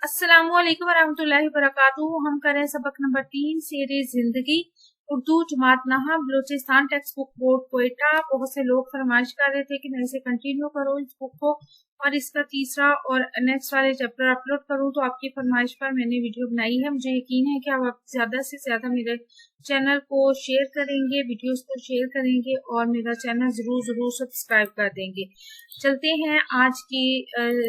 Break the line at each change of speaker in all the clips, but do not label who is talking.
अस्सलाम वालेकुम वरहमतुल्लाहि वबरकातुहू। हम कर रहे हैं सबक नंबर 3 सीरीज जिंदगी उर्दू जमात नहा Balochistan text book board Quetta. बहुत से लोग फरमाइश कर रहे थे कि मैं इसे कंटिन्यू करूं इस बुक को और इसका तीसरा और नेक्स्ट वाले चैप्टर अपलोड करूं, तो आपकी फरमाइश पर मैंने वीडियो बनाई है। मुझे यकीन है कि आप ज्यादा से ज्यादा मेरे चैनल को शेयर करेंगे, वीडियोस को शेयर करेंगे और मेरा चैनल जरूर सब्सक्राइब कर देंगे। चलते हैं आज की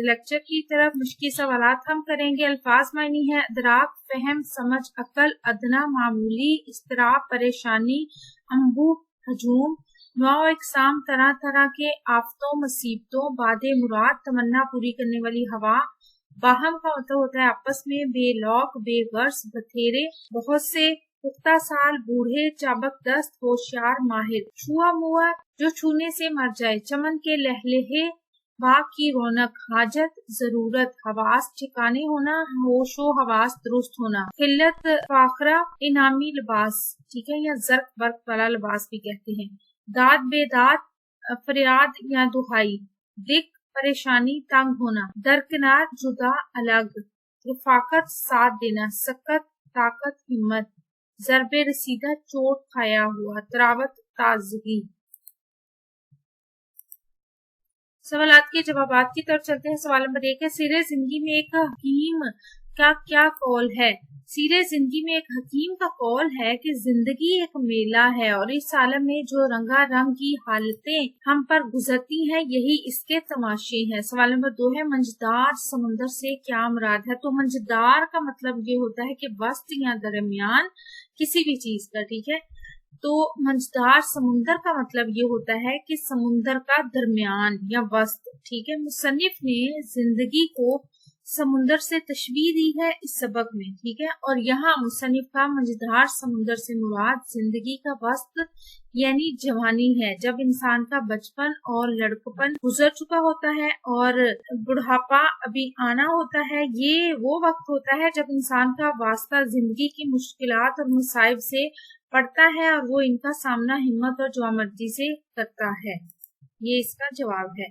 लेक्चर की तरफ। मुश्किल सवालात हम करेंगे। अल्फाज मायनी है अदराक, फहम, समझ, अकल, अदना, मामूली, इस्तराब, परेशानी, अंबू, हजूम, नौ इकसाम, तरह तरह के, आफतों, मुसीबतों, बादे मुराद, तमन्ना पूरी करने वाली हवा। बाहम का मतलब होता है आपस में, बेलौक, बेगर्स, बथेरे, बहुत से, पुख्ता साल, बूढ़े, चाबक दस्त, होशियार, माहिर। छुआ मुआ जो छूने से मर जाए, चमन के लहलहे, बाग की रौनक, हाजत, जरूरत, हवास ठिकाने होना, होशो हवास दुरुस्त होना, किल्लत, फाखरा, इनामी लिबास, ठीक है, या जर्क वर्क वाला लिबास भी कहते हैं। दाद बेदाद, फरियाद या दुहाई, दिक, परेशानी, तंग होना, दरकिनार, जुदा, अलग, रफाकत, साथ देना, सकत, ताकत, हिम्मत, जरबे रसीदा, चोट खाया हुआ, तरावत, ताजगी। सवालात के जवाबात की तरफ चलते हैं। सवाल नंबर 1 है, सीरे जिंदगी में एक हकीम का क्या कौल है? सीरे जिंदगी में एक हकीम का कौल है कि जिंदगी एक मेला है और इस आलम में जो रंगारंग की हालतें हम पर गुजरती हैं यही इसके तमाशे हैं। सवाल नंबर 2 है, मंझदार समुंदर से क्या मुराद है? तो मंझदार का मतलब ये होता है कि वस्त या दरमियान किसी भी चीज का, ठीक है। तो मंझदार समुंदर का मतलब ये होता है कि समुंदर का दरमियान या वस्त, ठीक है। मुसन्निफ ने जिंदगी को समुंदर से तशबीह दी है इस सबक में, ठीक है। और यहाँ मुसन्निफ का मंझदार समुंदर से मुराद जिंदगी का वस्त यानी जवानी है, जब इंसान का बचपन और लड़कपन गुजर चुका होता है और बुढ़ापा अभी आना होता है। ये वो वक्त होता है जब इंसान का वास्ता जिंदगी की मुश्किलात और मुसाइब से पड़ता है और वो इनका सामना हिम्मत और जुआमर्दी से करता है। ये इसका जवाब है।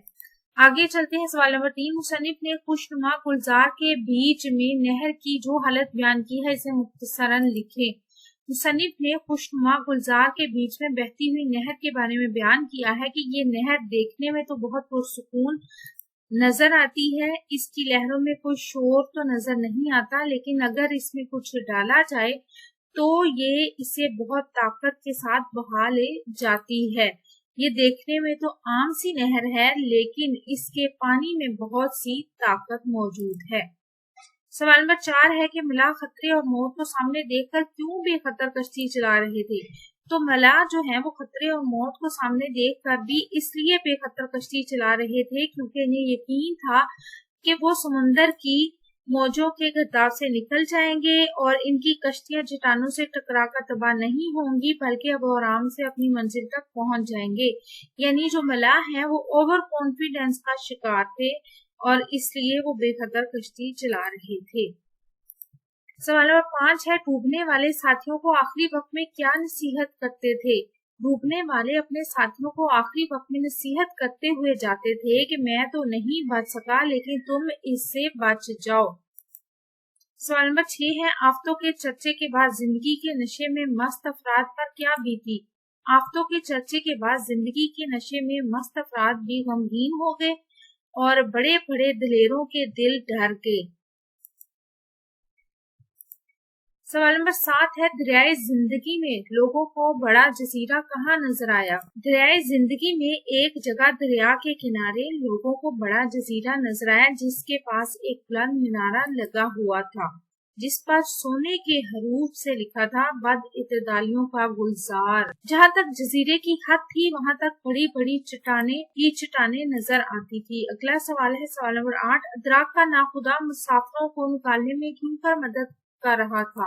आगे चलते हैं। सवाल नंबर 3, मुसन्निफ ने खुशनुमा गुलजार के बीच में नहर की जो हालत बयान की है इसे मुख्तसरन लिखे। मुसन्निफ ने खुशनुमा गुलजार के बीच में बहती हुई नहर के बारे में बयान किया है कि ये नहर देखने में तो बहुत पुरसुकून नजर आती है, इसकी लहरों में कोई शोर तो नजर नहीं आता, लेकिन अगर इसमें कुछ डाला जाए तो ये इसे बहुत ताकत के साथ बहा ले जाती है। ये देखने में तो आम सी नहर है लेकिन इसके पानी में बहुत सी ताकत मौजूद है। सवाल नंबर 4 है कि मलाह खतरे और मौत को सामने देखकर क्यों बेखतर कश्ती चला रहे थे? तो मलाह जो है वो खतरे और मौत को सामने देखकर भी इसलिए बेखतर कश्ती चला रहे थे क्योंकि इन्हें यकीन था कि वो समुंदर की मौजों के गर्दाव से निकल जाएंगे और इनकी कश्तियां चट्टानों से टकराकर तबाह नहीं होंगी बल्कि अब आराम से अपनी मंजिल तक पहुंच जाएंगे। यानी जो मलाह हैं वो ओवर कॉन्फिडेंस का शिकार थे और इसलिए वो बेखतर कश्ती चला रहे थे। सवाल नंबर 5 है, डूबने वाले साथियों को आखिरी वक्त में क्या नसीहत करते थे? डूबने वाले अपने साथियों को आखिरी वक्त में नसीहत करते हुए जाते थे कि मैं तो नहीं बच सका लेकिन तुम इससे बच जाओ। सवाल नंबर 6 है, आफतों के चर्चे के बाद जिंदगी के नशे में मस्त अफराद पर क्या बीती? आफतों के चर्चे के बाद जिंदगी के नशे में मस्त अफराद भी गमगीन हो गए और बड़े बड़े दिलेरों के दिल डर गए। सवाल नंबर 7 है, दरियाए जिंदगी में लोगों को बड़ा जजीरा कहाँ नजर आया? दरियाए जिंदगी में एक जगह दरिया के किनारे लोगों को बड़ा जजीरा नजर आया जिसके पास एक बुलंद मीनारा लगा हुआ था जिस पर सोने के हरूफ से लिखा था बद इतदालियों का गुलजार। जहाँ तक जजीरे की हद थी वहाँ तक बड़ी बड़ी चट्टाने नजर आती थी। अगला सवाल है सवाल नंबर 8, अदराक का नाखुदा मुसाफिरों को निकालने में क्यों कर मदद कर रहा था?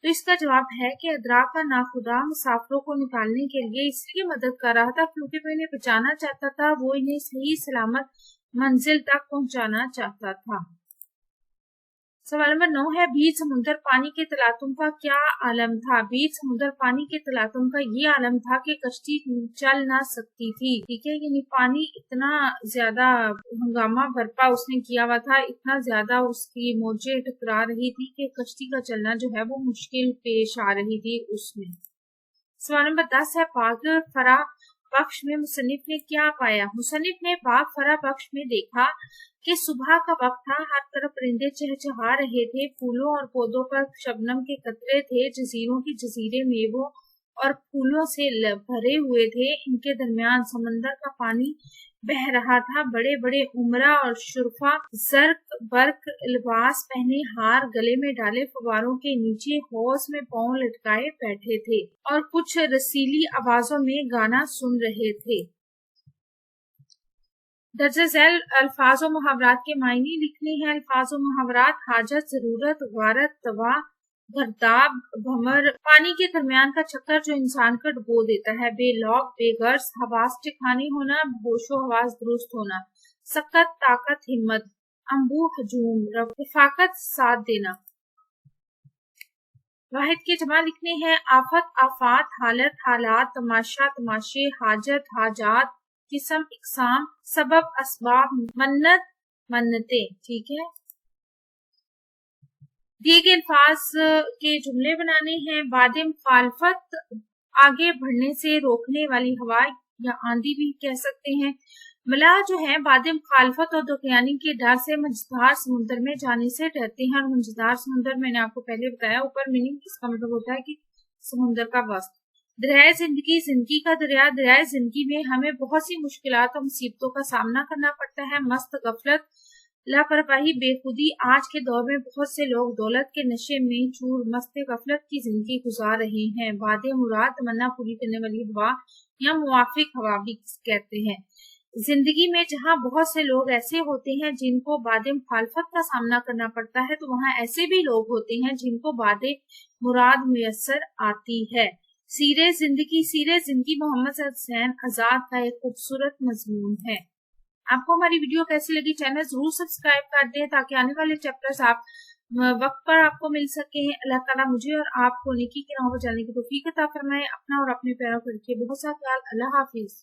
तो इसका जवाब है कि अदराक का नाखुदा मुसाफिरों को निकालने के लिए इसलिए मदद कर रहा था क्योंकि वो इन्हें बचाना चाहता था, वो इन्हें सही सलामत मंजिल तक पहुंचाना चाहता था। सवाल नंबर 9 है बीच समुद्र पानी के तलातुम का क्या आलम था। बीच समुद्र पानी के तलातुम का ये आलम था कि कश्ती चल ना सकती थी। ठीक है, यानी पानी इतना ज्यादा हंगामा बरपा उसने किया हुआ था, इतना ज्यादा उसकी मौजें टकरा रही थी कि कश्ती का चलना जो है वो मुश्किल पेश आ रही थी उसमें। सवाल नंबर 10 है पाक फरा बख्श में मुसन्निफ ने क्या पाया। मुसन्निफ ने पाक फरा बख्श में देखा कि सुबह का वक्त था, हर तरफ परिंदे चहचहा रहे थे, फूलों और पौधों पर शबनम के कतरे थे, जजीरों की जजीरे मेवों और फूलों से भरे हुए थे, इनके दरमियान समंदर का पानी बह रहा था, बड़े बड़े उमरा और शुरफा जर्क बर्क लिबास पहने हार गले में डाले फवारों के नीचे हौज में पांव लटकाए बैठे थे और कुछ रसीली आवाजों में गाना सुन रहे थे। दर्जा झैल अल्फाज और मुहावरात के मायने लिखने हैं। अल्फाज और मुहावरात हाजत, जरूरत, गारत, तवा, घरदाब, भमर, पानी के दरमियान का चक्कर जो इंसान को डुबो देता है, बेलौक, बेगर्स, हवास ठिकाने होना, होशो हवास दुरुस्त होना, सकत, ताकत, हिम्मत, अंबू, हजूम, रफाकत, साथ देना। वाहिद के जमा लिखने हैं आफत, आफात, हालत, हालात, तमाशा, तमाशे, हाजत, हाजात, किस्म, इकसाम, सबब, असबाब, मन्नत, मन्नते। ठीक है, दिए गए अल्फाज के जुमले बनाने हैं। वादे मुखालफत आगे बढ़ने से रोकने वाली हवा या आंधी भी कह सकते हैं। मला जो है वादे मुखालफत और दुखियानी के डर से मझधार समुद्र में जाने से डरते हैं। और मझधार समुद्र मैंने आपको पहले बताया, ऊपर मीनिंग इसका मतलब होता है कि समुद्र का वस्त। दरियाए जिंदगी, जिंदगी का दरिया, दरियाए जिंदगी में हमें बहुत सी मुश्किलात और मुसीबतों का सामना करना पड़ता है। मस्त गफलत, लापरवाही, बेखुदी, आज के दौर में बहुत से लोग दौलत के नशे में चूर मस्त गफलत की जिंदगी गुजार रहे हैं। वादे मुराद, तमन्ना पूरी करने वाली हवा या मुवाफिक हवा भी कहते हैं। जिंदगी में जहाँ बहुत से लोग ऐसे होते हैं जिनको वादे मुखालफत का सामना करना पड़ता है, तो वहाँ ऐसे भी लोग होते हैं जिनको वादे मुराद मुयस्सर आती है। सीरे जिंदगी मोहम्मद हुसैन आजाद का एक खूबसूरत मजमून है। आपको हमारी वीडियो कैसी लगी, चैनल जरूर सब्सक्राइब कर दें ताकि आने वाले चैप्टर्स आप वक्त पर आपको मिल सके। अल्लाह ताला मुझे और आपको नेकी की राह पर चलने की तौफीक अता फरमाए। अपना और अपने प्यारों को रखिए बहुत सा ख्याल। अल्लाह हाफिज।